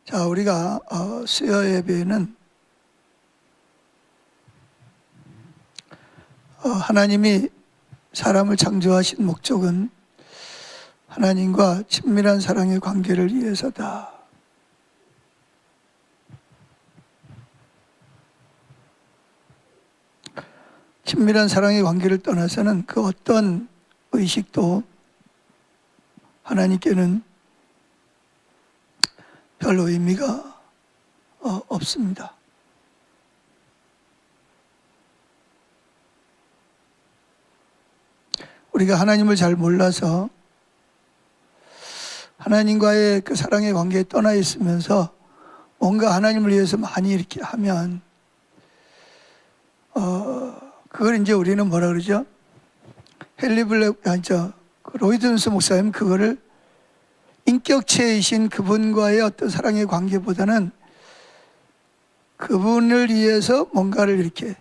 자, 우리가 수요 예배에는 하나님이 사람을 창조하신 목적은 하나님과 친밀한 사랑의 관계를 위해서다. 친밀한 사랑의 관계를 떠나서는 그 어떤 의식도 하나님께는 별 의미가 없습니다. 우리가 하나님을 잘 몰라서 하나님과의 그 사랑의 관계에 떠나 있으면서 뭔가 하나님을 위해서 많이 이렇게 하면 그걸 이제 우리는 뭐라 그러죠? 로이든스 목사님 그거를 인격체이신 그분과의 어떤 사랑의 관계보다는 그분을 위해서 뭔가를 이렇게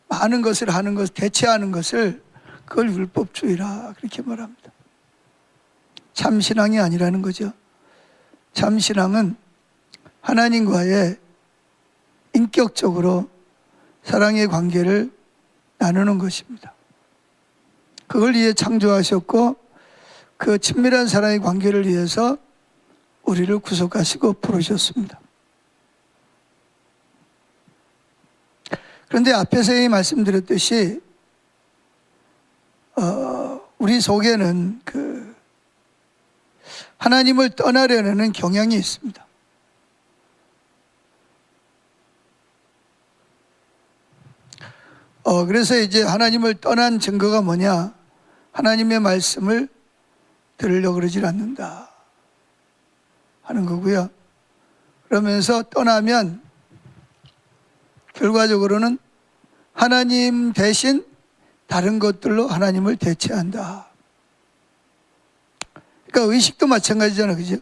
많은 것을 하는 것, 대체하는 것을 그걸 율법주의라 그렇게 말합니다. 참 신앙이 아니라는 거죠. 참 신앙은 하나님과의 인격적으로 사랑의 관계를 나누는 것입니다. 그걸 위해 창조하셨고 그 친밀한 사랑의 관계를 위해서 우리를 구속하시고 부르셨습니다. 그런데 앞에서 말씀드렸듯이 우리 속에는 그 하나님을 떠나려는 경향이 있습니다. 그래서 이제 하나님을 떠난 증거가 뭐냐? 하나님의 말씀을 들으려고 그러질 않는다 하는 거고요. 그러면서 떠나면 결과적으로는 하나님 대신 다른 것들로 하나님을 대체한다. 그러니까 의식도 마찬가지잖아요. 그죠?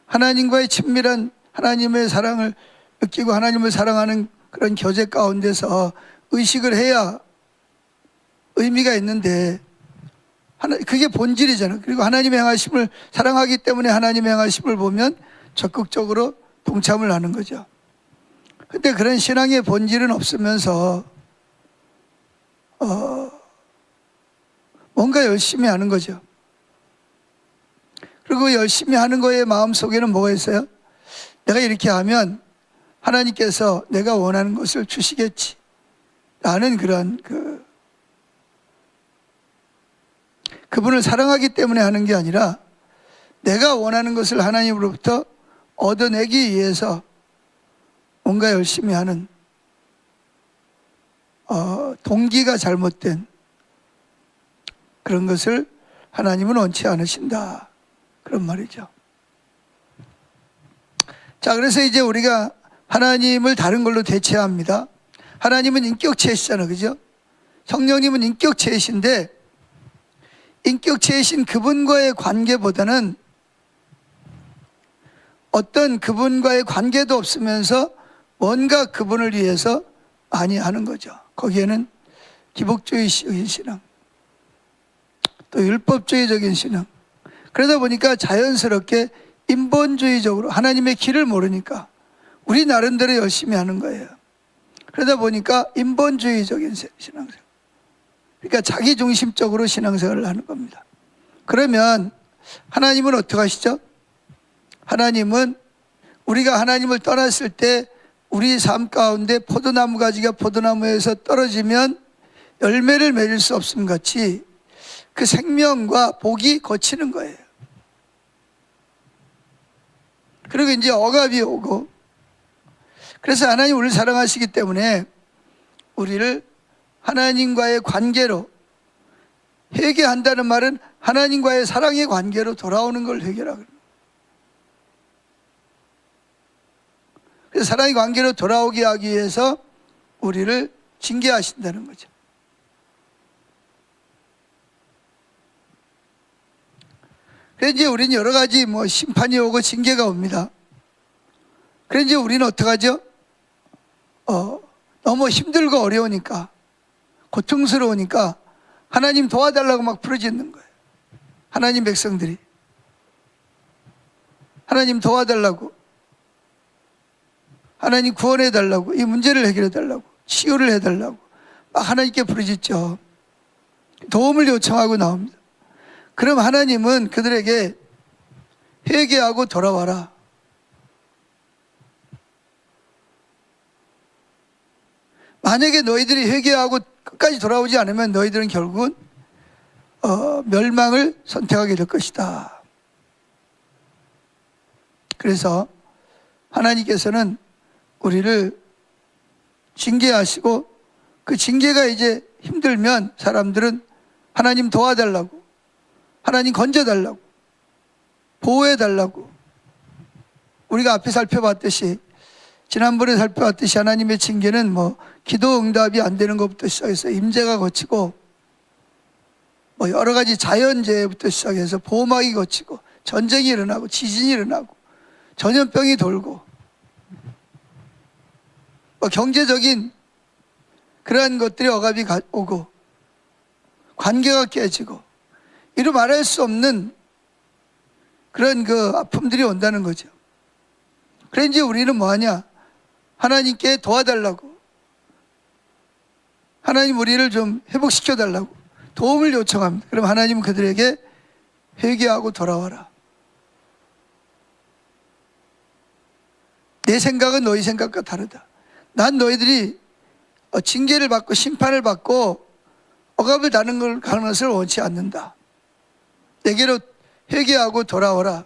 하나님과의 친밀한 하나님의 사랑을 느끼고 하나님을 사랑하는 그런 교제 가운데서 의식을 해야 의미가 있는데 그게 본질이잖아요. 그리고 하나님의 행하심을 사랑하기 때문에 하나님의 행하심을 보면 적극적으로 동참을 하는 거죠. 근데 그런 신앙의 본질은 없으면서 뭔가 열심히 하는 거죠. 그리고 열심히 하는 거에 마음속에는 뭐가 있어요? 내가 이렇게 하면 하나님께서 내가 원하는 것을 주시겠지 라는 그런 그분을 사랑하기 때문에 하는 게 아니라 내가 원하는 것을 하나님으로부터 얻어내기 위해서 뭔가 열심히 하는 동기가 잘못된 그런 것을 하나님은 원치 않으신다 그런 말이죠. 자, 그래서 이제 우리가 하나님을 다른 걸로 대체합니다. 하나님은 인격체이시잖아요. 그죠? 성령님은 인격체이신데 인격체이신 그분과의 관계보다는 어떤 그분과의 관계도 없으면서 뭔가 그분을 위해서 많이 하는 거죠. 거기에는 기복주의적인 신앙, 또 율법주의적인 신앙. 그러다 보니까 자연스럽게 인본주의적으로 하나님의 길을 모르니까 우리 나름대로 열심히 하는 거예요. 그러다 보니까 인본주의적인 신앙생활. 그러니까 자기중심적으로 신앙생활을 하는 겁니다. 그러면 하나님은 어떻게 하시죠? 하나님은 우리가 하나님을 떠났을 때 우리 삶 가운데 포도나무 가지가 포도나무에서 떨어지면 열매를 맺을 수 없음 같이 그 생명과 복이 거치는 거예요. 그리고 이제 억압이 오고, 그래서 하나님 우리를 사랑하시기 때문에 우리를 하나님과의 관계로, 회개한다는 말은 하나님과의 사랑의 관계로 돌아오는 걸 회개라고 합니다. 그래서 사랑의 관계로 돌아오게 하기 위해서 우리를 징계하신다는 거죠. 그래서 이제 우리는 여러 가지 심판이 오고 징계가 옵니다. 그래서 이제 우리는 어떡하죠? 너무 힘들고 어려우니까, 고통스러우니까 하나님 도와달라고 막 부르짖는 거예요. 하나님 백성들이 하나님 도와달라고. 하나님 구원해 달라고, 이 문제를 해결해 달라고, 치유를 해 달라고 막 하나님께 부르짖죠. 도움을 요청하고 나옵니다. 그럼 하나님은 그들에게 회개하고 돌아와라, 만약에 너희들이 회개하고 끝까지 돌아오지 않으면 너희들은 결국은 멸망을 선택하게 될 것이다. 그래서 하나님께서는 우리를 징계하시고, 그 징계가 이제 힘들면 사람들은 하나님 도와달라고, 하나님 건져달라고, 보호해달라고, 우리가 앞에 살펴봤듯이, 지난번에 살펴봤듯이 하나님의 징계는 기도 응답이 안 되는 것부터 시작해서 임재가 거치고, 여러 가지 자연재해부터 시작해서 보호막이 거치고, 전쟁이 일어나고, 지진이 일어나고, 전염병이 돌고, 경제적인 그러한 것들이 억압이 오고, 관계가 깨지고, 이루 말할 수 없는 그런 그 아픔들이 온다는 거죠. 그래 이제 우리는 뭐하냐? 하나님께 도와달라고, 하나님 우리를 좀 회복시켜 달라고 도움을 요청합니다. 그럼 하나님은 그들에게 회개하고 돌아와라, 내 생각은 너희 생각과 다르다, 난 너희들이 징계를 받고 심판을 받고 억압을 당하는 것을 원치 않는다, 내게로 회개하고 돌아오라.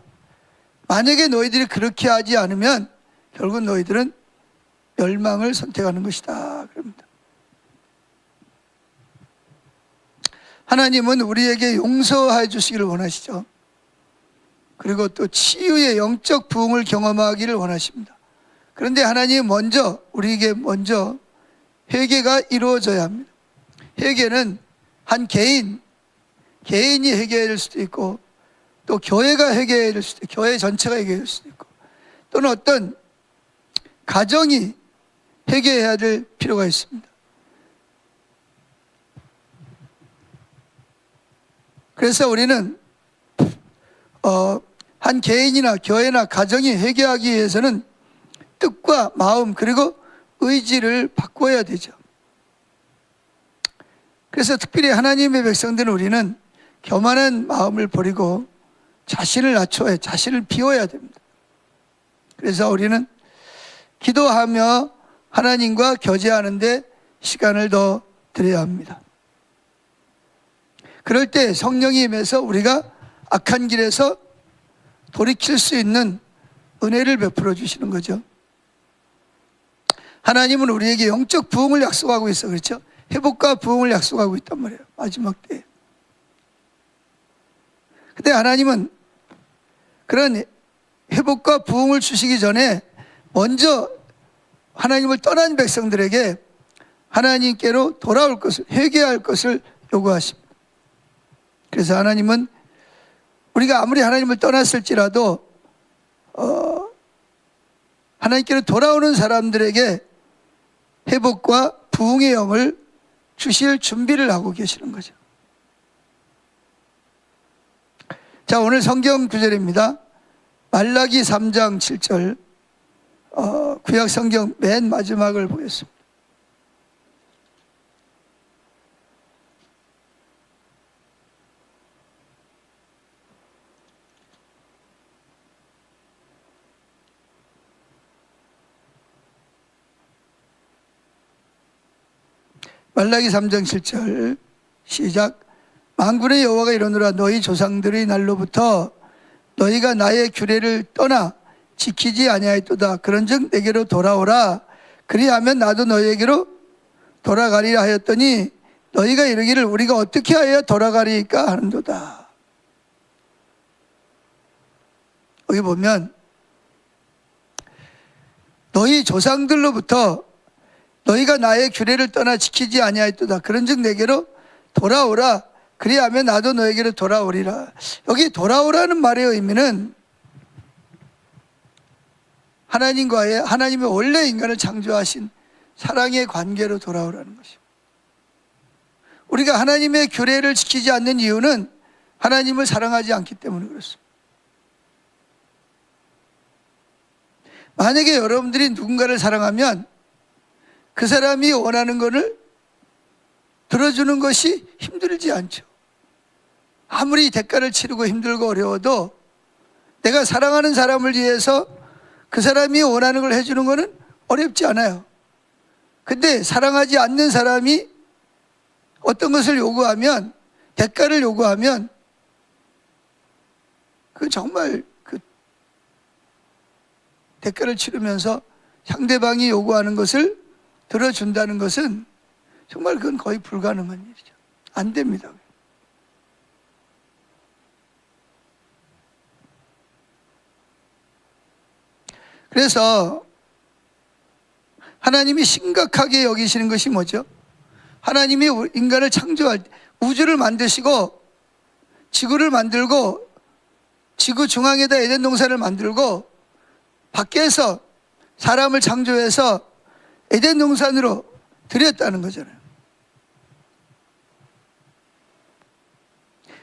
만약에 너희들이 그렇게 하지 않으면 결국 너희들은 멸망을 선택하는 것이다, 그럽니다. 하나님은 우리에게 용서해 주시기를 원하시죠. 그리고 또 치유의 영적 부흥을 경험하기를 원하십니다. 그런데 하나님은 우리에게 먼저 회개가 이루어져야 합니다. 회개는 한 개인이 회개할 수도 있고, 또 교회가 회개할 수도 있고, 교회 전체가 회개할 수도 있고, 또는 어떤 가정이 회개해야 될 필요가 있습니다. 그래서 우리는 한 개인이나 교회나 가정이 회개하기 위해서는 뜻과 마음 그리고 의지를 바꿔야 되죠. 그래서 특별히 하나님의 백성들은 우리는 교만한 마음을 버리고 자신을 낮춰야, 자신을 비워야 됩니다. 그래서 우리는 기도하며 하나님과 교제하는데 시간을 더 드려야 합니다. 그럴 때 성령이 임해서 우리가 악한 길에서 돌이킬 수 있는 은혜를 베풀어 주시는 거죠. 하나님은 우리에게 영적 부흥을 약속하고 있어, 그렇죠? 회복과 부흥을 약속하고 있단 말이에요, 마지막 때에. 근데 하나님은 그런 회복과 부흥을 주시기 전에 먼저 하나님을 떠난 백성들에게 하나님께로 돌아올 것을, 회개할 것을 요구하십니다. 그래서 하나님은 우리가 아무리 하나님을 떠났을지라도 하나님께로 돌아오는 사람들에게 회복과 부흥의 영을 주실 준비를 하고 계시는 거죠. 자, 오늘 성경 구절입니다. 말라기 3장 7절, 구약 성경 맨 마지막을 보겠습니다. 말라기 3장 7절 시작. 만군의 여호와가 이르노라, 너희 조상들의 날로부터 너희가 나의 규례를 떠나 지키지 아니하였도다. 그런즉 내게로 돌아오라, 그리하면 나도 너희에게로 돌아가리라 하였더니 너희가 이르기를 우리가 어떻게 하여야 돌아가리까 하는도다. 여기 보면 너희 조상들로부터 너희가 나의 규례를 떠나 지키지 아니하였도다. 그런즉 내게로 돌아오라, 그리하면 나도 너에게로 돌아오리라. 여기 돌아오라는 말의 의미는 하나님의 원래 인간을 창조하신 사랑의 관계로 돌아오라는 것입니다. 우리가 하나님의 규례를 지키지 않는 이유는 하나님을 사랑하지 않기 때문에 그렇습니다. 만약에 여러분들이 누군가를 사랑하면 그 사람이 원하는 것을 들어주는 것이 힘들지 않죠. 아무리 대가를 치르고 힘들고 어려워도 내가 사랑하는 사람을 위해서 그 사람이 원하는 걸 해주는 것은 어렵지 않아요. 근데 사랑하지 않는 사람이 어떤 것을 요구하면, 대가를 요구하면 그 정말 그 대가를 치르면서 상대방이 요구하는 것을 들어준다는 것은 정말 그건 거의 불가능한 일이죠. 안 됩니다. 그래서 하나님이 심각하게 여기시는 것이 뭐죠? 하나님이 인간을 창조할 때 우주를 만드시고 지구를 만들고 지구 중앙에다 에덴 동산을 만들고 밖에서 사람을 창조해서 에덴 동산으로 들였다는 거잖아요.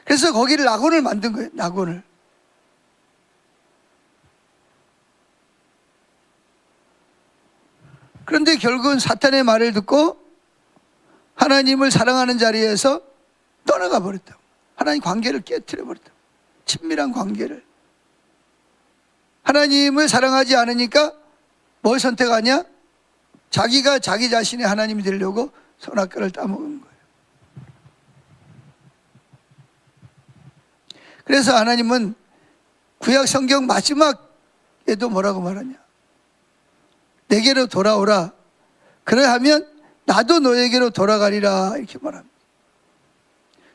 그래서 거기를 낙원을 만든 거예요. 낙원을. 그런데 결국은 사탄의 말을 듣고 하나님을 사랑하는 자리에서 떠나가 버렸다. 하나님 관계를 깨트려 버렸다. 친밀한 관계를. 하나님을 사랑하지 않으니까 뭘 선택하냐? 자기가 자기 자신의 하나님이 되려고 선악과를 따먹은 거예요. 그래서 하나님은 구약 성경 마지막에도 뭐라고 말하냐? 내게로 돌아오라. 그래하면 나도 너에게로 돌아가리라. 이렇게 말합니다.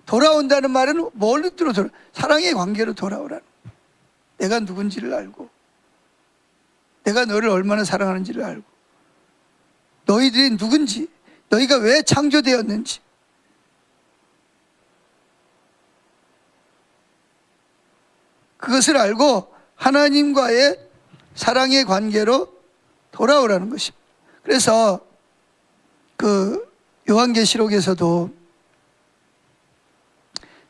돌아온다는 말은 뭘로 돌아? 사랑의 관계로 돌아오라는 거예요. 내가 누군지를 알고 내가 너를 얼마나 사랑하는지를 알고 너희들이 누군지, 너희가 왜 창조되었는지, 그것을 알고 하나님과의 사랑의 관계로 돌아오라는 것입니다. 그래서 그 요한계시록에서도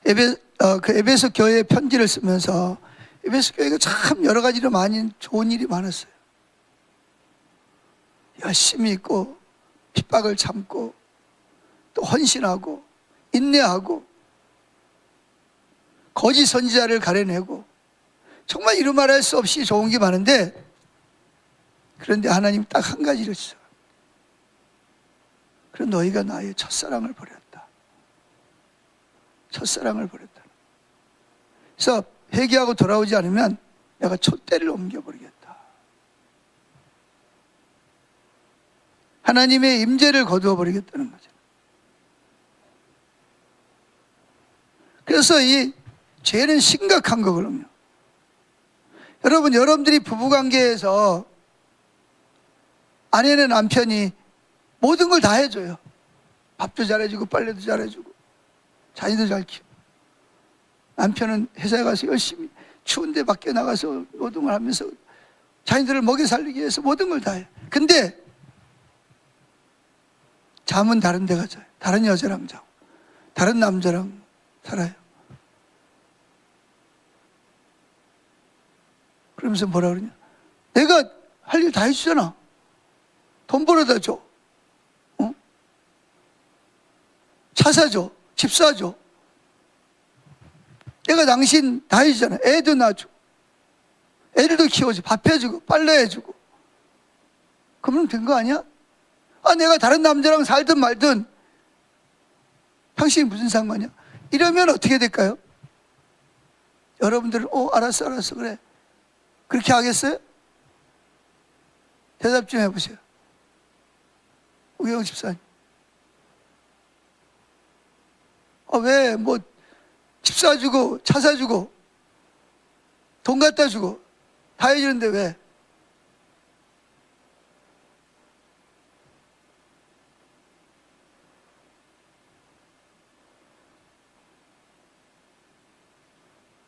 에베소 교회에 편지를 쓰면서 에베소 교회가 참 여러 가지로 많이 좋은 일이 많았어요. 열심히 있고 핍박을 참고 또 헌신하고 인내하고 거짓 선지자를 가려내고 정말 이루 말할 수 없이 좋은 게 많은데, 그런데 하나님 딱 한 가지를 주셔요. 그럼 너희가 나의 첫사랑을 버렸다. 첫사랑을 버렸다. 그래서 회개하고 돌아오지 않으면 내가 촛대를 옮겨버리겠다. 하나님의 임재를 거두어 버리겠다는 거죠. 그래서 이 죄는 심각한 거거든요. 여러분, 여러분들이 부부관계에서 아내는 남편이 모든 걸 다 해줘요. 밥도 잘해주고 빨래도 잘해주고 자녀도 잘 키우고, 남편은 회사에 가서 열심히 추운데 밖에 나가서 노동을 하면서 자녀들을 먹여 살리기 위해서 모든 걸 다 해요. 근데 잠은 다른 데 가자요. 다른 여자랑 자고 다른 남자랑 살아요. 그러면서 뭐라 그러냐? 내가 할 일 다 해주잖아. 돈 벌어다 줘. 차 사줘. 집 사줘. 내가 당신 다 해주잖아. 애도 낳아주고 애들도 키워주고 밥 해주고 빨래 해주고. 그러면 된 거 아니야? 아, 내가 다른 남자랑 살든 말든 당신이 무슨 상관이야? 이러면 어떻게 될까요? 여러분들은 알았어 그래. 그렇게 하겠어요? 대답 좀 해보세요. 우영 집사님. 왜 집 사주고 차 사주고 돈 갖다 주고 다 해주는데 왜?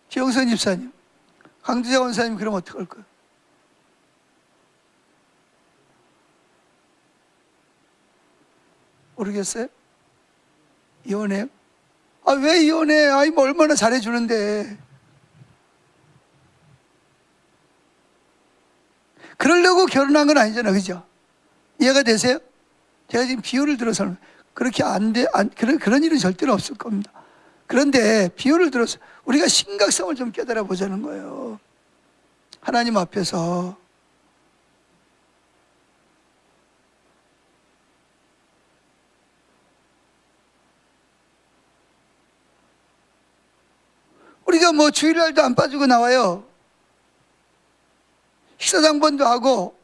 지영선 집사님, 강두자 원사님, 그럼 어떡할 거예요? 모르겠어요? 이혼해요? 왜 이혼해? 뭐 얼마나 잘해주는데. 그러려고 결혼한 건 아니잖아, 그죠? 이해가 되세요? 제가 지금 비유를 들어서 그렇게 그런 일은 절대로 없을 겁니다. 그런데 비유를 들어서 우리가 심각성을 좀 깨달아 보자는 거예요. 하나님 앞에서 우리가 뭐 주일날도 안 빠지고 나와요. 식사당번도 하고,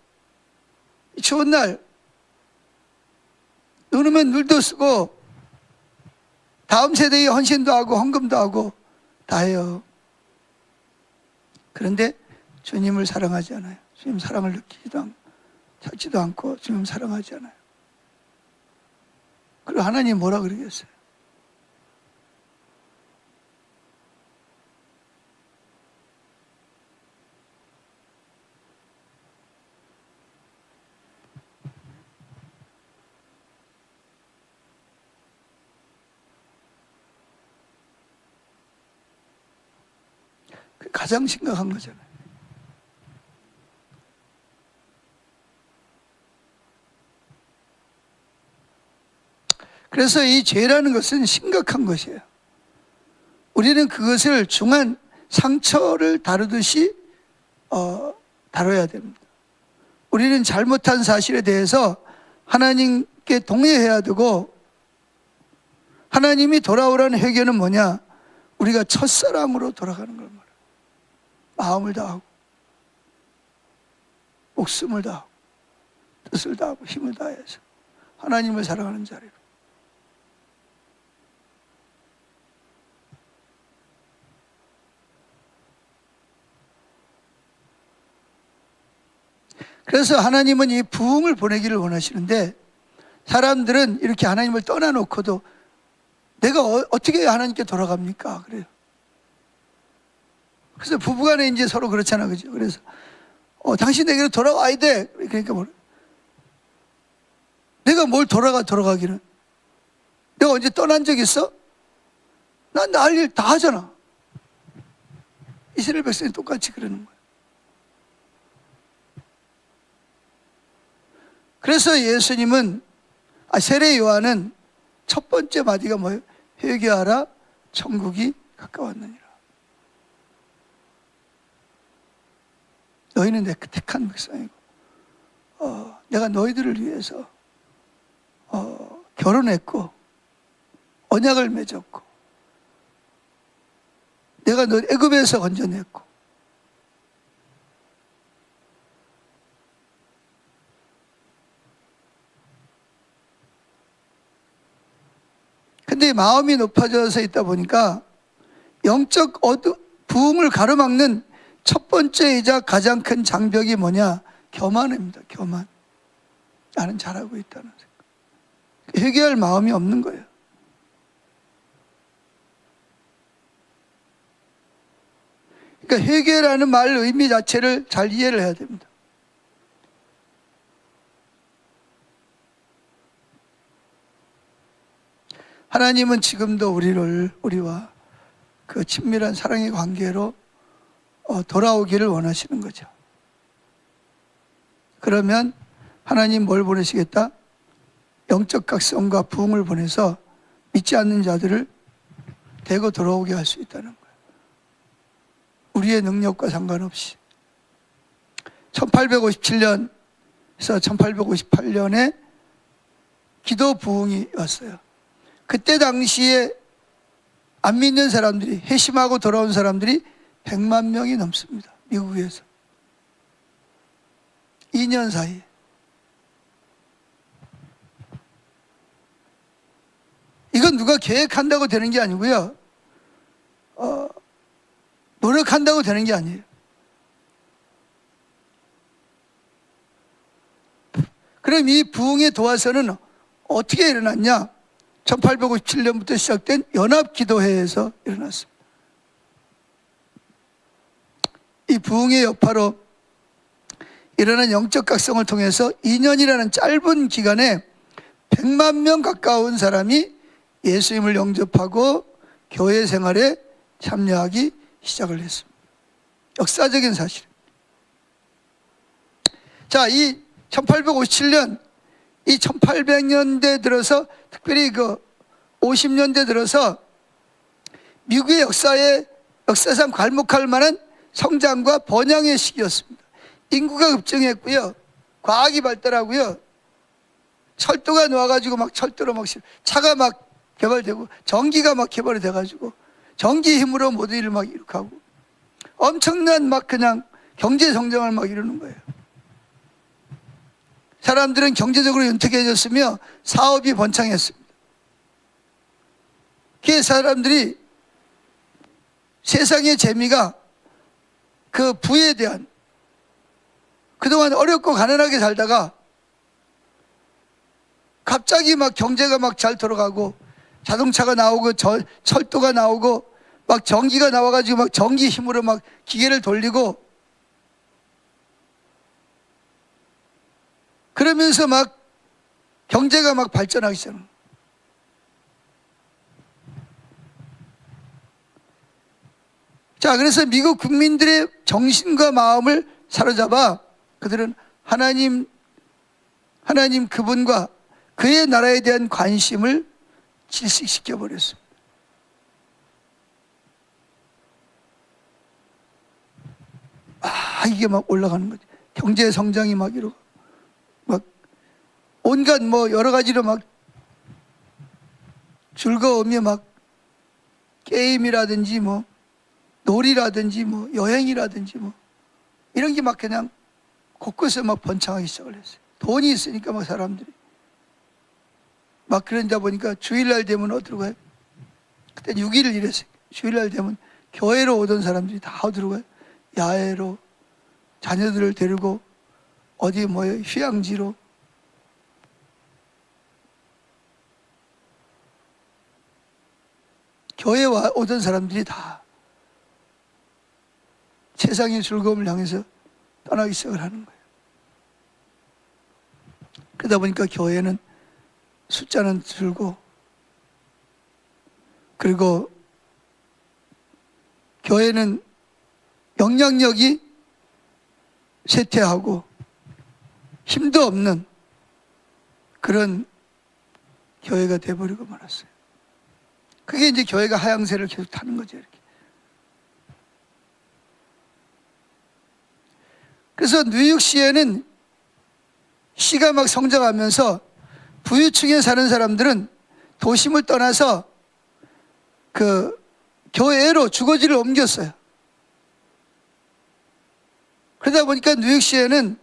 좋은 날 눈 오면 눈도 쓰고, 다음 세대의 헌신도 하고 헌금도 하고 다 해요. 그런데 주님을 사랑하지 않아요. 주님 사랑을 느끼지도 않고 찾지도 않고 주님 사랑하지 않아요. 그리고 하나님 뭐라 그러겠어요? 가장 심각한 거잖아요. 그래서 이 죄라는 것은 심각한 것이에요. 우리는 그것을 중한 상처를 다루듯이 다뤄야 됩니다. 우리는 잘못한 사실에 대해서 하나님께 동의해야 되고, 하나님이 돌아오라는 회개는 뭐냐? 우리가 첫사랑으로 돌아가는 걸 말해요. 마음을 다하고 목숨을 다하고 뜻을 다하고 힘을 다해서 하나님을 사랑하는 자리로. 그래서 하나님은 이 부흥을 보내기를 원하시는데, 사람들은 이렇게 하나님을 떠나놓고도 내가 어떻게 하나님께 돌아갑니까? 그래요. 그래서 부부간에 이제 서로 그렇잖아, 그죠? 그래서 당신 내게로 돌아와야 돼. 그러니까 뭐, 내가 뭘 돌아가기는? 내가 언제 떠난 적 있어? 난 나 할 일 다 하잖아. 이스라엘 백성이 똑같이 그러는 거야. 그래서 예수님은, 세례 요한은 첫 번째 마디가 뭐예요? 회개하라, 천국이 가까웠느니라. 너희는 내 택한 백성이고, 내가 너희들을 위해서 결혼했고 언약을 맺었고, 내가 너 애굽에서 건져냈고, 근데 마음이 높아져서 있다 보니까 영적 부흥을 가로막는 첫 번째이자 가장 큰 장벽이 뭐냐? 교만입니다. 교만. 나는 잘하고 있다는 생각. 회개할 마음이 없는 거예요. 그러니까 회개라는 말 의미 자체를 잘 이해를 해야 됩니다. 하나님은 지금도 우리와 그 친밀한 사랑의 관계로 돌아오기를 원하시는 거죠. 그러면 하나님 뭘 보내시겠다? 영적 각성과 부흥을 보내서 믿지 않는 자들을 대거 돌아오게 할 수 있다는 거예요. 우리의 능력과 상관없이. 1857년에서 1858년에 기도 부흥이 왔어요. 그때 당시에 안 믿는 사람들이, 회심하고 돌아온 사람들이 100만 명이 넘습니다. 미국에서 2년 사이에. 이건 누가 계획한다고 되는 게 아니고요, 노력한다고 되는 게 아니에요. 그럼 이 부흥의 도화선은 어떻게 일어났냐? 1857년부터 시작된 연합기도회에서 일어났습니다. 이 부흥의 여파로 일어난 영적 각성을 통해서 2년이라는 짧은 기간에 100만 명 가까운 사람이 예수님을 영접하고 교회 생활에 참여하기 시작을 했습니다. 역사적인 사실. 자, 이 1857년, 이 1800년대 들어서, 특별히 그 50년대 들어서 미국의 역사상 괄목할 만한 성장과 번영의 시기였습니다. 인구가 급증했고요, 과학이 발달하고요, 철도가 나와가지고 막 철도로 막 차가 막 개발되고, 전기가 막 개발이 돼가지고 전기 힘으로 모든 일을 막 이렇게 하고, 엄청난 막 그냥 경제 성장을 막 이루는 거예요. 사람들은 경제적으로 윤택해졌으며 사업이 번창했습니다. 그 사람들이 세상의 재미가 그 부에 대한, 그동안 어렵고 가난하게 살다가 갑자기 막 경제가 막 잘 돌아가고, 자동차가 나오고 철도가 나오고 막 전기가 나와가지고 막 전기 힘으로 막 기계를 돌리고, 그러면서 막 경제가 막 발전하기 시작합니다. 자, 그래서 미국 국민들의 정신과 마음을 사로잡아 그들은 하나님 그분과 그의 나라에 대한 관심을 질식시켜 버렸습니다. 이게 막 올라가는 거죠. 경제 성장이 막 이러고, 막 온갖 뭐 여러 가지로 막 즐거움이 막 게임이라든지 뭐 놀이라든지 뭐 여행이라든지 뭐 이런 게 막 그냥 곳곳에 막 번창하기 시작을 했어요. 돈이 있으니까 막 사람들이 막 그러다 보니까 주일날 되면 어디로 가요? 그때 6일을 일했어요. 주일날 되면 교회로 오던 사람들이 다 어디로 가요? 야외로, 자녀들을 데리고 어디 뭐 휴양지로. 교회에 오던 사람들이 다 세상의 즐거움을 향해서 떠나기 시작을 하는 거예요. 그러다 보니까 교회는 숫자는 줄고, 그리고 교회는 영향력이 쇠퇴하고 힘도 없는 그런 교회가 돼버리고 말았어요. 그게 이제 교회가 하향세를 계속 타는 거죠, 이렇게. 그래서 뉴욕시에는 시가 막 성장하면서 부유층에 사는 사람들은 도심을 떠나서 그 교회로 주거지를 옮겼어요. 그러다 보니까 뉴욕시에는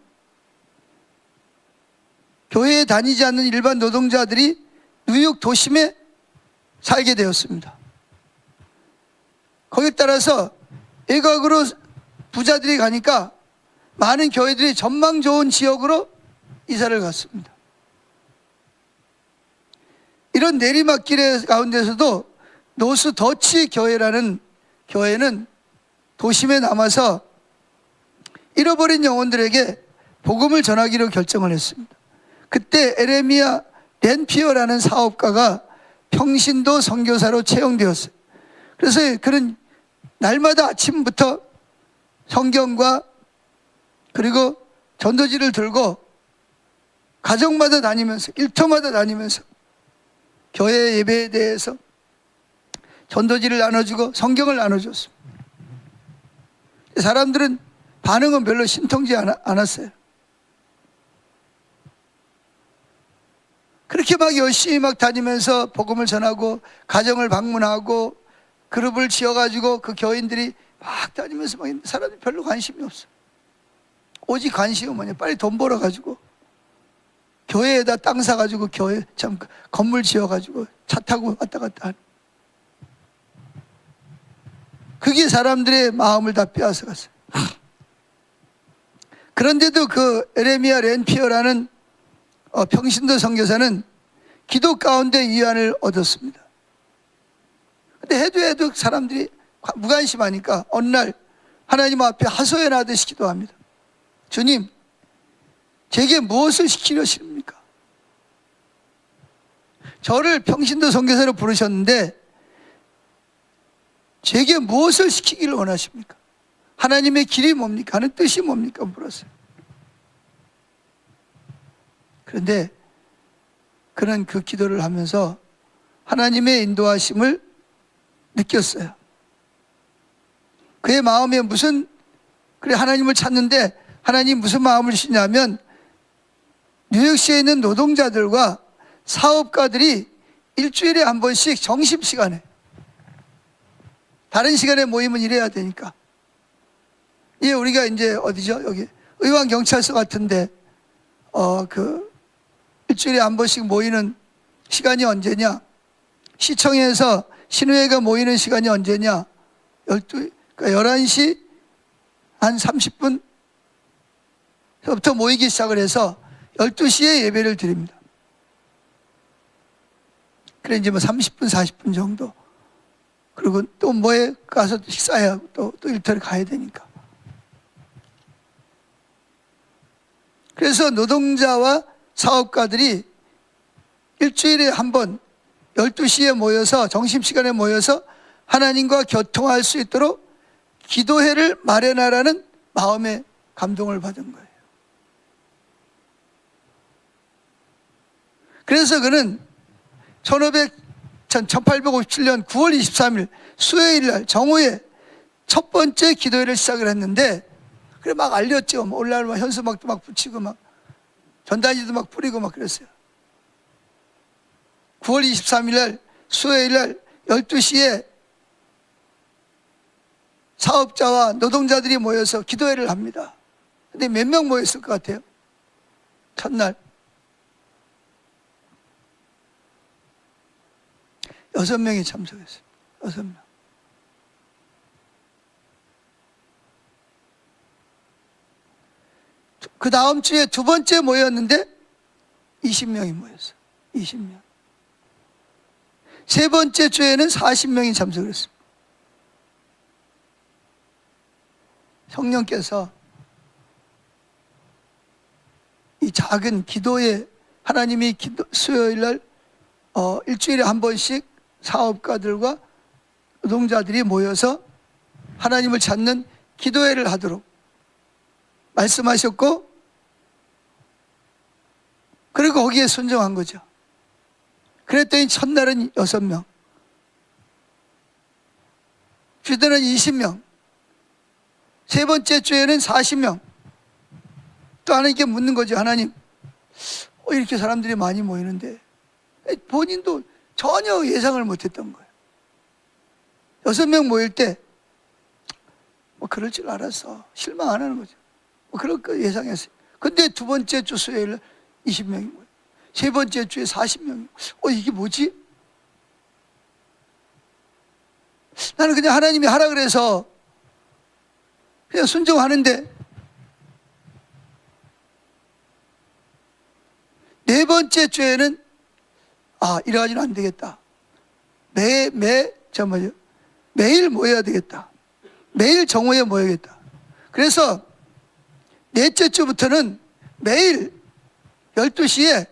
교회에 다니지 않는 일반 노동자들이 뉴욕 도심에 살게 되었습니다. 거기에 따라서 외곽으로 부자들이 가니까 많은 교회들이 전망 좋은 지역으로 이사를 갔습니다. 이런 내리막길 가운데서도 노스 더치 교회라는 교회는 도심에 남아서 잃어버린 영혼들에게 복음을 전하기로 결정을 했습니다. 그때 에레미야 렌피어라는 사업가가 평신도 선교사로 채용되었어요. 그래서 그는 날마다 아침부터 성경과 그리고 전도지를 들고 가정마다 다니면서, 일터마다 다니면서 교회 예배에 대해서 전도지를 나눠주고 성경을 나눠줬습니다. 사람들은 반응은 별로 신통지 않았어요. 그렇게 막 열심히 막 다니면서 복음을 전하고 가정을 방문하고 그룹을 지어가지고 그 교인들이 막 다니면서 막 사람들이 별로 관심이 없어. 오직 관심은 뭐냐? 빨리 돈 벌어가지고 교회에다 땅 사가지고 교회 참 건물 지어가지고 차 타고 왔다 갔다 하는. 그게 사람들의 마음을 다 빼앗아 갔어요. 그런데도 그 에레미야 렌피어라는 평신도 선교사는 기도 가운데 위안을 얻었습니다. 근데 해도 사람들이 무관심하니까 어느 날 하나님 앞에 하소연하듯이 기도합니다. 주님, 제게 무엇을 시키려십니까? 저를 평신도 선교사로 부르셨는데 제게 무엇을 시키기를 원하십니까? 하나님의 길이 뭡니까? 하는 뜻이 뭡니까? 물었어요. 그런데 그는 그 기도를 하면서 하나님의 인도하심을 느꼈어요. 그의 마음에 그래 하나님을 찾는데 하나님 무슨 마음을 주시냐면 뉴욕시에 있는 노동자들과 사업가들이 일주일에 한 번씩 점심시간에, 다른 시간에 모이면 일해야 되니까, 예, 우리가 이제 어디죠? 여기 의왕경찰서 같은데 일주일에 한 번씩 모이는 시간이 언제냐? 시청에서 신우회가 모이는 시간이 언제냐? 그러니까 11시 한 30분부터 모이기 시작을 해서 12시에 예배를 드립니다. 그래 이제 뭐 30분 40분 정도, 그리고 또 뭐에 가서 식사해야 하고 또 일터를 가야 되니까. 그래서 노동자와 사업가들이 일주일에 한 번 12시에 모여서, 점심시간에 모여서 하나님과 교통할 수 있도록 기도회를 마련하라는 마음의 감동을 받은 거예요. 그래서 그는 1857년 9월 23일 수요일 날 정오에 첫 번째 기도회를 시작을 했는데, 그래 막 알렸죠. 올라올 막 현수막도 막 붙이고 막 전단지도 막 뿌리고 막 그랬어요. 9월 23일 날 수요일 날 12시에 사업자와 노동자들이 모여서 기도회를 합니다. 근데 몇 명 모였을 것 같아요? 첫날 6명이 참석했어요. 6명. 그 다음 주에 두 번째 모였는데 20명이 모였어요. 20명. 세 번째 주에는 40명이 참석을 했습니다. 성령께서 이 작은 기도에, 하나님이 수요일 날 일주일에 한 번씩 사업가들과 노동자들이 모여서 하나님을 찾는 기도회를 하도록 말씀하셨고, 그리고 거기에 순종한 거죠. 그랬더니 첫날은 6명, 주들은 20명, 세 번째 주에는 40명. 또 하나님께 묻는 거죠. 하나님, 이렇게 사람들이 많이 모이는데, 본인도 전혀 예상을 못했던 거예요. 6명 모일 때 그럴 줄 알았어. 실망 안 하는 거죠. 그럴 거 예상했어요. 근데 두 번째 주 수요일 20명이 모여요. 세 번째 주에 40명이. 이게 뭐지? 나는 그냥 하나님이 하라 그래서 그냥 순종하는데, 네 번째 주에는 이래가지고는 안 되겠다. 매일 모여야 되겠다. 매일 정오에 모여야겠다. 그래서 넷째 주부터는 매일 12시에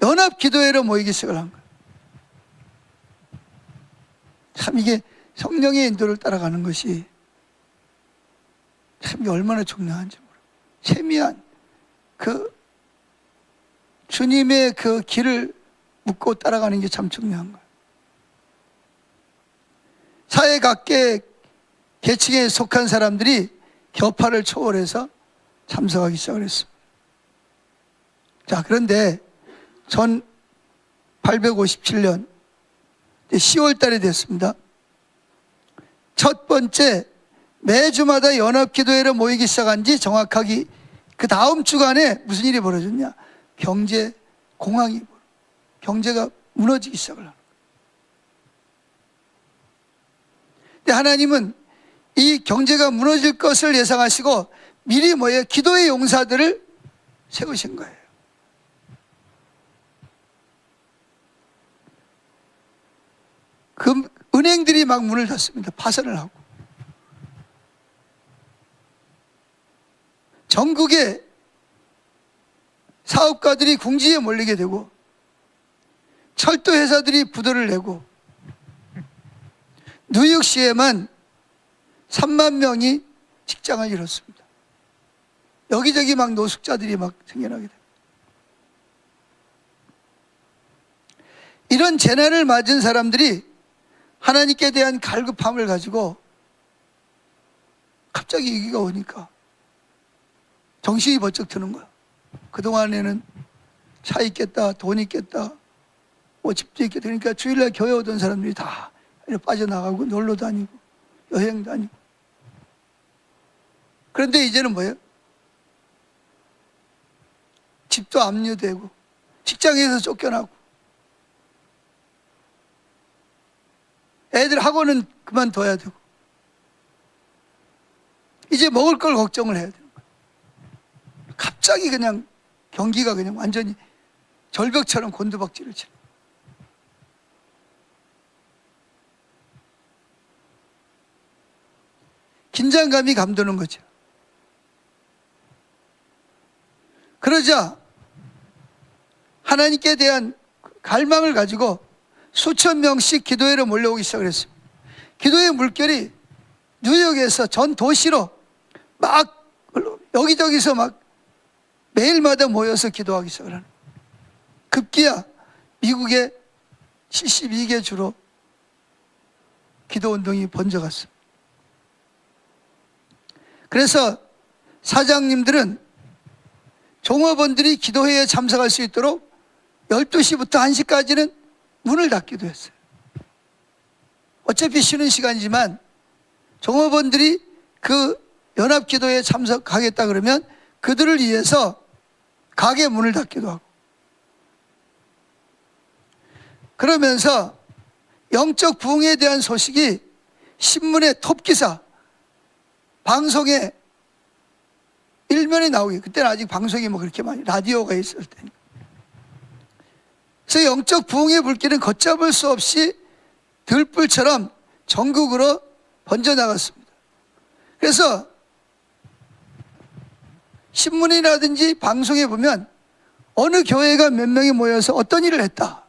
연합기도회로 모이기 시작을 한 거예요. 참 이게 성령의 인도를 따라가는 것이 참 이게 얼마나 중요한지 모르겠어요. 세미한 주님의 그 길을 묻고 따라가는 게 참 중요한 거예요. 사회 각계 계층에 속한 사람들이 격파를 초월해서 참석하기 시작을 했습니다. 자, 그런데 1857년 10월 달이 됐습니다. 첫 번째 매주마다 연합기도회로 모이기 시작한 지 정확하게 그 다음 주간에 무슨 일이 벌어졌냐? 경제가 무너지기 시작을 하는 거예요. 근데 하나님은 이 경제가 무너질 것을 예상하시고 미리 모여 기도의 용사들을 세우신 거예요. 그 은행들이 막 문을 닫습니다. 파산을 하고. 전국의 사업가들이 궁지에 몰리게 되고, 철도 회사들이 부도를 내고, 뉴욕시에만 3만 명이 직장을 잃었습니다. 여기저기 막 노숙자들이 막 생겨나게 됩니다. 이런 재난을 맞은 사람들이 하나님께 대한 갈급함을 가지고 갑자기 위기가 오니까 정신이 번쩍 드는 거야. 그동안에는 차 있겠다, 돈 있겠다, 뭐 집도 있겠다. 그러니까 주일날 교회 오던 사람들이 다 빠져나가고 놀러 다니고 여행 다니고. 그런데 이제는 뭐예요? 집도 압류되고 직장에서 쫓겨나고 애들 학원은 그만둬야 되고 이제 먹을 걸 걱정을 해야 되는 거예요. 갑자기 그냥 경기가 그냥 완전히 절벽처럼 곤두박질을 치는 거예요. 긴장감이 감도는 거죠. 그러자 하나님께 대한 갈망을 가지고 수천 명씩 기도회로 몰려오기 시작을 했습니다. 기도회 물결이 뉴욕에서 전 도시로 막 여기저기서 막 매일마다 모여서 기도하기 시작을 하는 거예요. 급기야 미국의 72개 주로 기도운동이 번져갔습니다. 그래서 사장님들은 종업원들이 기도회에 참석할 수 있도록 12시부터 1시까지는 문을 닫기도 했어요. 어차피 쉬는 시간이지만 종업원들이 그 연합기도회에 참석하겠다 그러면 그들을 위해서 가게 문을 닫기도 하고, 그러면서 영적 부흥에 대한 소식이 신문의 톱기사, 방송에 일면에 나오게, 그때는 아직 방송이 뭐 그렇게 많이 라디오가 있을 때니까. 그래서 영적 부흥의 불길은 걷잡을 수 없이 들불처럼 전국으로 번져나갔습니다. 그래서 신문이라든지 방송에 보면 어느 교회가 몇 명이 모여서 어떤 일을 했다,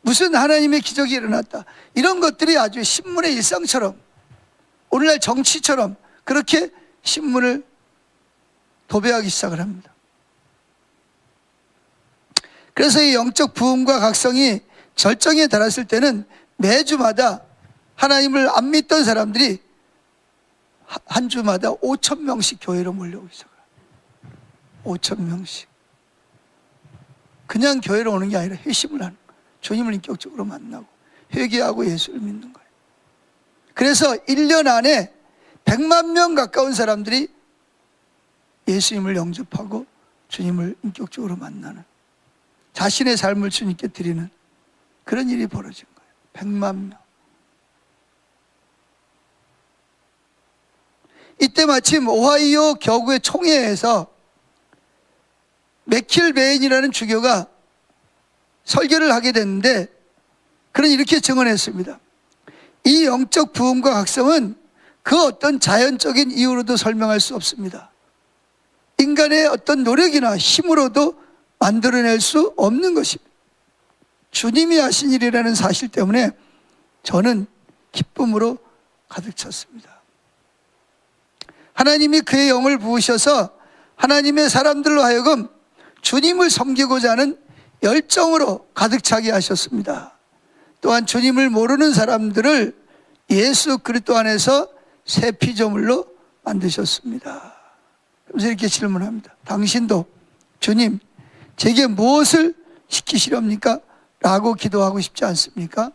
무슨 하나님의 기적이 일어났다, 이런 것들이 아주 신문의 일상처럼, 오늘날 정치처럼 그렇게 신문을 도배하기 시작을 합니다. 그래서 이 영적 부흥과 각성이 절정에 달했을 때는 매주마다 하나님을 안 믿던 사람들이 한 주마다 5,000명씩 교회로 몰려오기 시작해요. 5,000명씩. 그냥 교회로 오는 게 아니라 회심을 하는 거예요. 주님을 인격적으로 만나고 회개하고 예수를 믿는 거예요. 그래서 1년 안에 100만 명 가까운 사람들이 예수님을 영접하고 주님을 인격적으로 만나는, 자신의 삶을 주님께 드리는 그런 일이 벌어진 거예요. 100만 명. 이때 마침 오하이오 겨구의 총회에서 맥킬베인이라는 주교가 설교를 하게 됐는데, 그는 이렇게 증언했습니다. 이 영적 부흥과 각성은 그 어떤 자연적인 이유로도 설명할 수 없습니다. 인간의 어떤 노력이나 힘으로도 만들어낼 수 없는 것입니다. 주님이 하신 일이라는 사실 때문에 저는 기쁨으로 가득 찼습니다. 하나님이 그의 영을 부으셔서 하나님의 사람들로 하여금 주님을 섬기고자 하는 열정으로 가득 차게 하셨습니다. 또한 주님을 모르는 사람들을 예수 그리스도 안에서 새 피조물로 만드셨습니다. 그래서 이렇게 질문합니다. 당신도 주님, 제게 무엇을 시키시렵니까? 라고 기도하고 싶지 않습니까?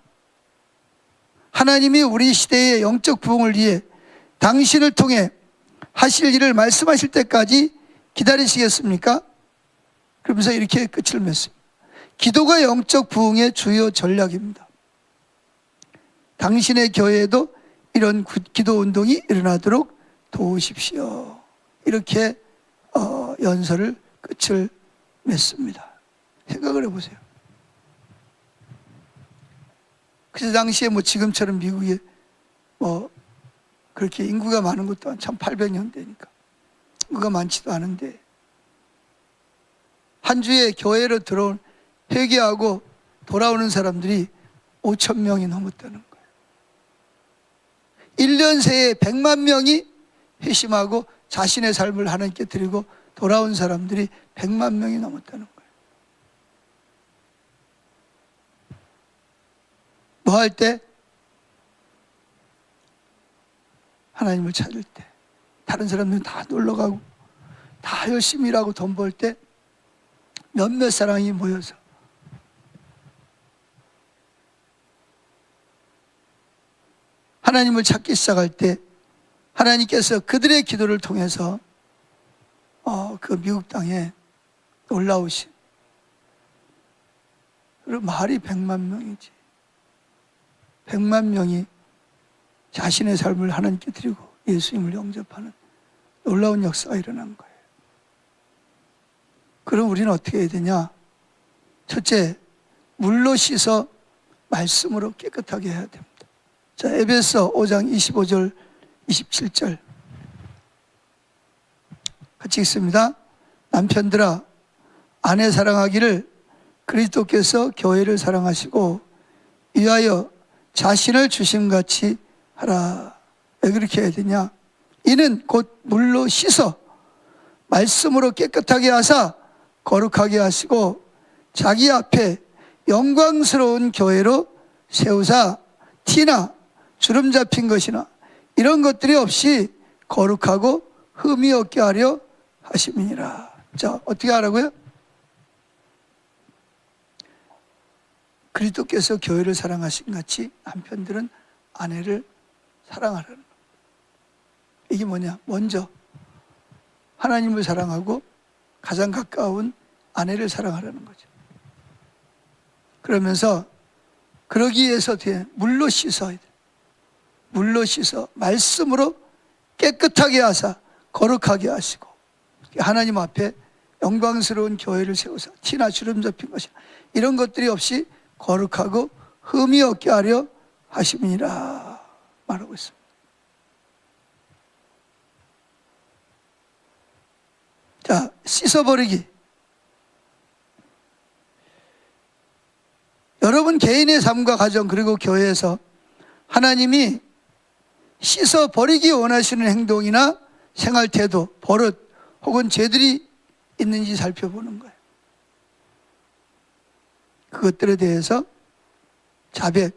하나님이 우리 시대의 영적 부흥을 위해 당신을 통해 하실 일을 말씀하실 때까지 기다리시겠습니까? 그러면서 이렇게 끝을 맺습니다. 기도가 영적 부흥의 주요 전략입니다. 당신의 교회에도 이런 기도 운동이 일어나도록 도우십시오. 이렇게 연설을 끝을 맺습니다. 생각을 해보세요. 그 당시에 뭐 지금처럼 미국에 뭐 그렇게 인구가 많은 것도 한 1800년대니까 인구가 많지도 않은데, 한 주에 교회로 들어온, 회개하고 돌아오는 사람들이 5,000명이 넘었다는 거예요. 1년 새에 100만 명이 회심하고 자신의 삶을 하나님께 드리고 돌아온 사람들이 100만 명이 넘었다는 거예요. 뭐 할 때? 하나님을 찾을 때. 다른 사람들은 다 놀러가고 다 열심히 일하고 돈 벌 때 몇몇 사람이 모여서 하나님을 찾기 시작할 때 하나님께서 그들의 기도를 통해서 그 미국 땅에 놀라우신, 그리고 말이 100만 명이지. 100만 명이 자신의 삶을 하나님께 드리고 예수님을 영접하는 놀라운 역사가 일어난 거예요. 그럼 우리는 어떻게 해야 되냐? 첫째, 물로 씻어 말씀으로 깨끗하게 해야 됩니다. 자, 에베소 5장 25절 27절 같이 읽습니다. 남편들아, 아내 사랑하기를 그리스도께서 교회를 사랑하시고 위하여 자신을 주심같이 하라. 왜 그렇게 해야 되냐? 이는 곧 물로 씻어 말씀으로 깨끗하게 하사 거룩하게 하시고 자기 앞에 영광스러운 교회로 세우사 티나 주름 잡힌 것이나 이런 것들이 없이 거룩하고 흠이 없게 하려 하심이니라. 자, 어떻게 하라고요? 그리스도께서 교회를 사랑하신 같이 남편들은 아내를 사랑하라는 겁니다. 이게 뭐냐? 먼저 하나님을 사랑하고 가장 가까운 아내를 사랑하라는 거죠. 그러면서 그러기 위해서 뒤에 물로 씻어야 돼. 물로 씻어 말씀으로 깨끗하게 하사 거룩하게 하시고 하나님 앞에 영광스러운 교회를 세우사 티나 주름 잡힌 것이 이런 것들이 없이 거룩하고 흠이 없게 하려 하심이니라 말하고 있습니다. 자, 씻어버리기. 여러분 개인의 삶과 가정 그리고 교회에서 하나님이 씻어버리기 원하시는 행동이나 생활 태도, 버릇 혹은 죄들이 있는지 살펴보는 거예요. 그것들에 대해서 자백,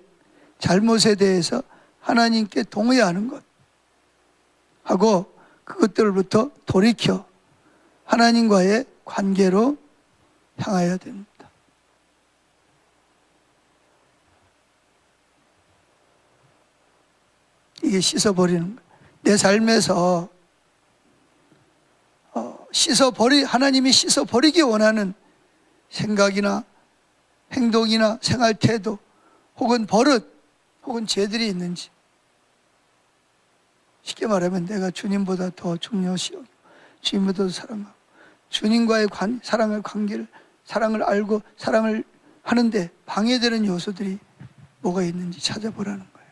잘못에 대해서 하나님께 동의하는 것 하고 그것들로부터 돌이켜 하나님과의 관계로 향해야 됩니다. 이게 씻어버리는 거예요. 내 삶에서 하나님이 씻어버리기 원하는 생각이나 행동이나 생활 태도 혹은 버릇 혹은 죄들이 있는지, 쉽게 말하면 내가 주님보다 더 중요시 여기고 주님보다 더 사랑하고 주님과의 사랑을 알고 사랑을 하는데 방해되는 요소들이 뭐가 있는지 찾아보라는 거예요.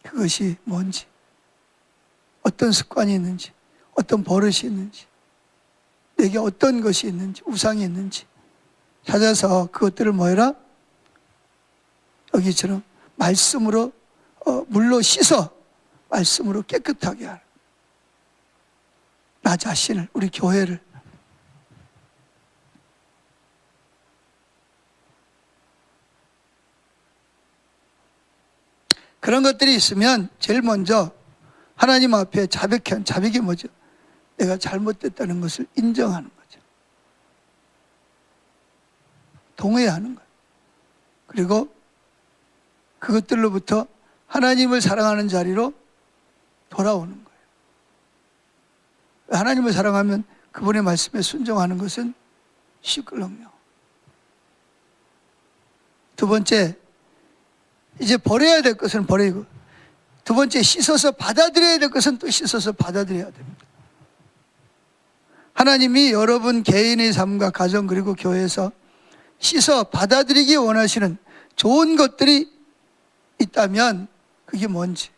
그것이 뭔지, 어떤 습관이 있는지, 어떤 버릇이 있는지, 내게 어떤 것이 있는지, 우상이 있는지 찾아서 그것들을 뭐 해라? 여기처럼 말씀으로 물로 씻어 말씀으로 깨끗하게 하라. 나 자신을, 우리 교회를. 그런 것들이 있으면 제일 먼저 하나님 앞에 자백이 뭐죠? 내가 잘못됐다는 것을 인정하는 거죠. 동의하는 거예요. 그리고 그것들로부터 하나님을 사랑하는 자리로 돌아오는 거예요. 하나님을 사랑하면 그분의 말씀에 순종하는 것은 쉽거든요. 두 번째, 이제 버려야 될 것은 버리고, 두 번째, 씻어서 받아들여야 될 것은 또 씻어서 받아들여야 됩니다. 하나님이 여러분 개인의 삶과 가정 그리고 교회에서 씻어 받아들이기 원하시는 좋은 것들이 있다면 그게 뭔지,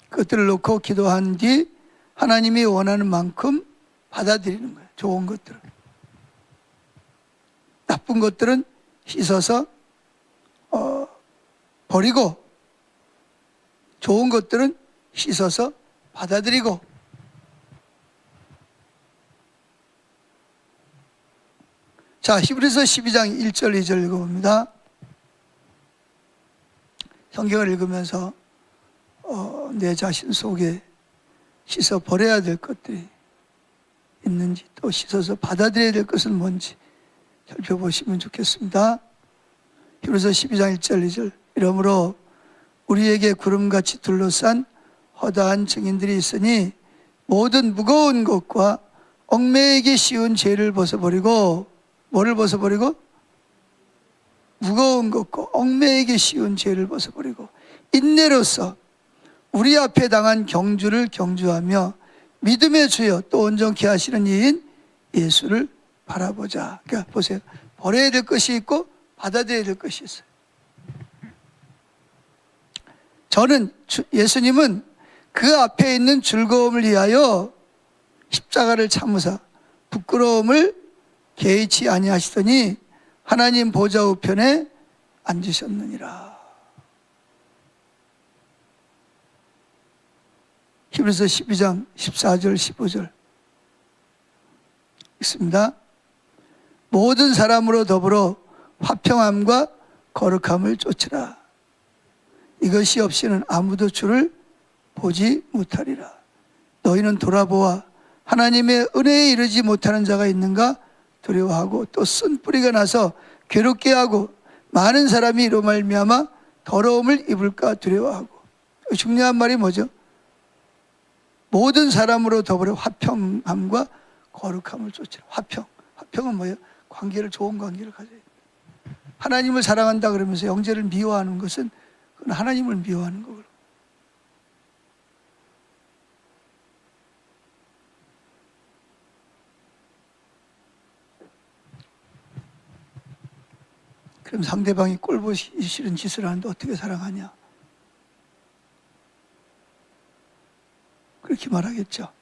그것들을 놓고 기도한 뒤 하나님이 원하는 만큼 받아들이는 거예요. 좋은 것들은. 나쁜 것들은 씻어서 버리고 좋은 것들은 씻어서 받아들이고 자, 히브리서 12장 1절 2절 읽어봅니다. 성경을 읽으면서 내 자신 속에 씻어 버려야 될 것들이 있는지 또 씻어서 받아들여야 될 것은 뭔지 살펴보시면 좋겠습니다. 히브리서 12장 1절 2절 이러므로 우리에게 구름같이 둘러싼 허다한 증인들이 있으니 모든 무거운 것과 얽매이기 쉬운 죄를 벗어버리고 뭐를 벗어버리고? 무거운 것과 얽매이기 쉬운 죄를 벗어버리고 인내로서 우리 앞에 당한 경주를 경주하며 믿음의 주여 또 온전케 하시는 이인 예수를 바라보자. 그러니까 보세요. 버려야 될 것이 있고 받아들여야 될 것이 있어요. 저는 예수님은 그 앞에 있는 즐거움을 위하여 십자가를 참으사 부끄러움을 개의치 아니하시더니 하나님 보좌 우편에 앉으셨느니라. 히브리서 12장 14절 15절 있습니다. 모든 사람으로 더불어 화평함과 거룩함을 쫓으라. 이것이 없이는 아무도 주를 보지 못하리라. 너희는 돌아보아 하나님의 은혜에 이르지 못하는 자가 있는가 두려워하고 또 쓴뿌리가 나서 괴롭게 하고 많은 사람이 이로 말미암아 더러움을 입을까 두려워하고. 중요한 말이 뭐죠? 모든 사람으로 더불어 화평함과 거룩함을 쫓으라. 화평은 뭐예요? 좋은 관계를 가져야 돼요. 하나님을 사랑한다 그러면서 형제를 미워하는 것은 그건 하나님을 미워하는 거고요. 그럼 상대방이 꼴보기 싫은 짓을 하는데 어떻게 사랑하냐? 그렇게 말하겠죠.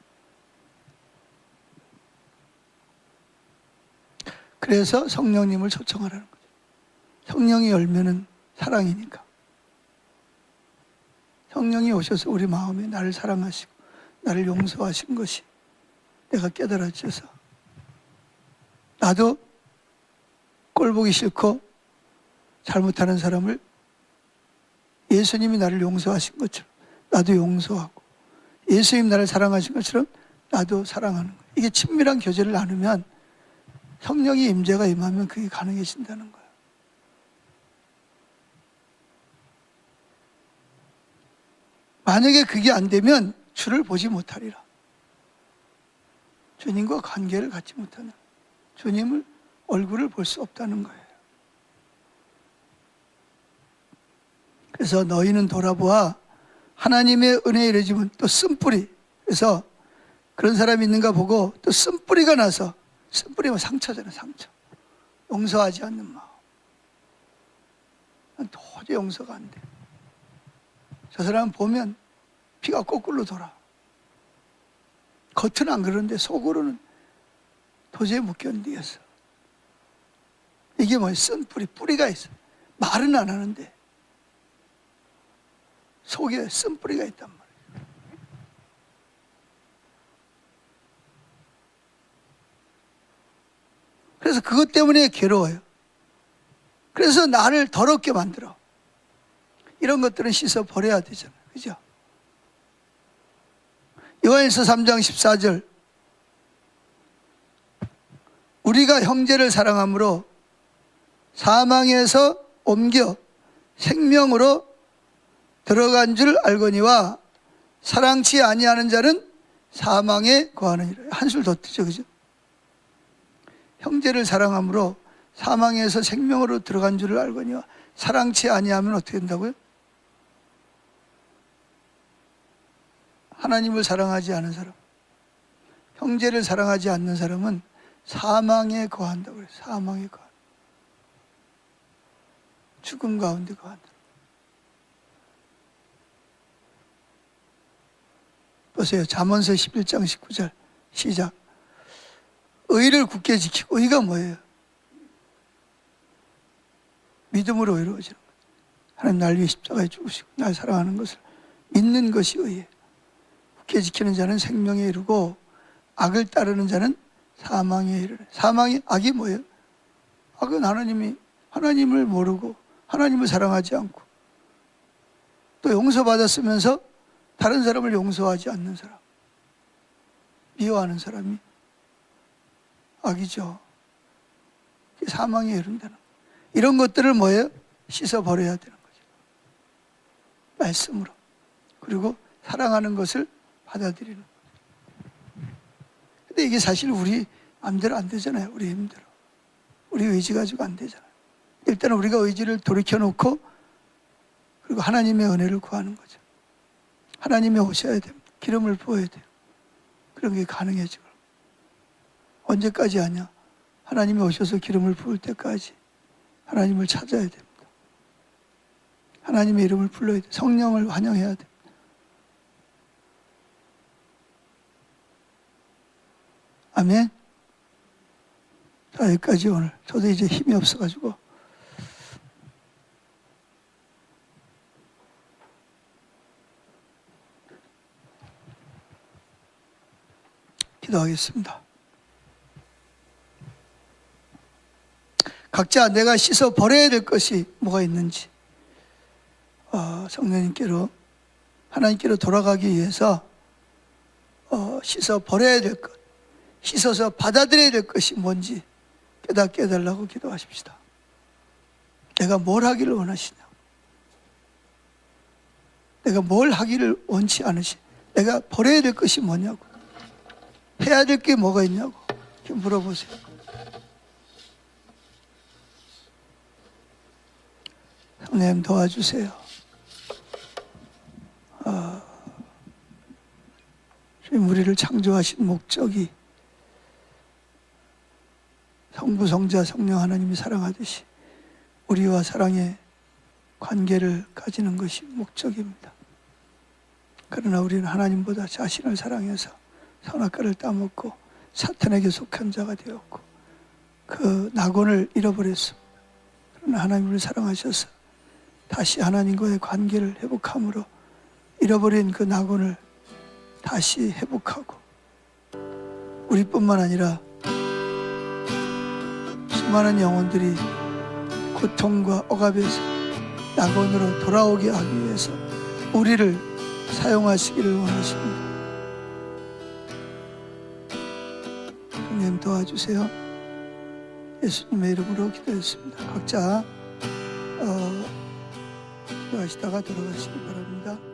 그래서 성령님을 초청하라는 거죠. 성령이 열면은 사랑이니까. 성령이 오셔서 우리 마음에 나를 사랑하시고 나를 용서하신 것이 내가 깨달아져서 나도 꼴보기 싫고 잘못하는 사람을 예수님이 나를 용서하신 것처럼 나도 용서하고 예수님 나를 사랑하신 것처럼 나도 사랑하는 거예요. 이게 친밀한 교제를 나누면 성령의 임재가 임하면 그게 가능해진다는 거예요. 만약에 그게 안 되면 주를 보지 못하리라. 주님과 관계를 갖지 못하는, 주님을 얼굴을 볼 수 없다는 거예요. 그래서 너희는 돌아보아 하나님의 은혜에 이르지면 또 쓴뿌리, 그래서 그런 사람이 있는가 보고 또 쓴뿌리가 나서, 쓴뿌리면 상처잖아요. 상처. 용서하지 않는 마음. 난 도저히 용서가 안 돼. 저 사람 보면 피가 거꾸로 돌아. 겉은 안 그러는데 속으로는 도저히 못 견디겠어. 이게 뭐예요? 쓴뿌리, 뿌리가 있어. 말은 안 하는데 속에 쓴뿌리가 있단 말이에요. 그래서 그것 때문에 괴로워요. 그래서 나를 더럽게 만들어. 이런 것들은 씻어 버려야 되잖아요. 그죠? 요한일서 3장 14절 우리가 형제를 사랑함으로 사망에서 옮겨 생명으로 들어간 줄 알거니와 사랑치 아니하는 자는 사망에 거하느니라. 한술 더 뜨죠. 그죠? 형제를 사랑함으로 사망에서 생명으로 들어간 줄을 알거니와 사랑치 아니하면 어떻게 된다고요? 하나님을 사랑하지 않은 사람, 형제를 사랑하지 않는 사람은 사망에 거한다고 그래요. 사망에 거한다. 죽음 가운데 거한다. 보세요. 잠언서 11장 19절 시작. 의를 굳게 지키고, 의가 뭐예요? 믿음으로 이루어지는 거죠. 하나님 날 위해 십자가에 죽으시고 날 사랑하는 것을 믿는 것이 의예요. 굳게 지키는 자는 생명에 이르고 악을 따르는 자는 사망에 이르네. 악이 뭐예요? 악은 하나님을 모르고 하나님을 사랑하지 않고 또 용서받았으면서 다른 사람을 용서하지 않는 사람, 미워하는 사람이 악이죠. 사망에 이른다는 거예요. 이런 것들을 뭐예요? 씻어버려야 되는 거죠. 말씀으로. 그리고 사랑하는 것을 받아들이는 거죠. 근데 이게 사실 우리 마음대로 안 되잖아요. 우리 힘대로. 우리 의지 가지고 안 되잖아요. 일단 우리가 의지를 돌이켜놓고 그리고 하나님의 은혜를 구하는 거죠. 하나님이 오셔야 됩니다. 기름을 부어야 돼요. 그런 게 가능해지고. 언제까지 하냐? 하나님이 오셔서 기름을 부을 때까지 하나님을 찾아야 됩니다. 하나님의 이름을 불러야 돼요. 성령을 환영해야 됩니다. 아멘. 자, 여기까지 오늘. 저도 이제 힘이 없어가지고. 기도하겠습니다. 각자 내가 씻어 버려야 될 것이 뭐가 있는지 성령님께로 하나님께로 돌아가기 위해서 씻어 버려야 될 것, 씻어서 받아들여야 될 것이 뭔지 깨닫게 해달라고 기도하십시다. 내가 뭘 하기를 원하시냐? 내가 뭘 하기를 원치 않으시? 내가 버려야 될 것이 뭐냐고? 해야 될 게 뭐가 있냐고 이렇게 물어보세요. 성령 도와주세요. 주님, 우리를 창조하신 목적이 성부, 성자, 성령 하나님이 사랑하듯이 우리와 사랑의 관계를 가지는 것이 목적입니다. 그러나 우리는 하나님보다 자신을 사랑해서 선악과를 따먹고 사탄에게 속한 자가 되었고 그 낙원을 잃어버렸습니다. 그러나 하나님을 사랑하셔서 다시 하나님과의 관계를 회복함으로 잃어버린 그 낙원을 다시 회복하고 우리뿐만 아니라 수많은 영혼들이 고통과 억압에서 낙원으로 돌아오게 하기 위해서 우리를 사용하시기를 원하십니다. 하나님 도와주세요. 예수님의 이름으로 기도했습니다. 각자 기도하시다가 돌아가시기 바랍니다.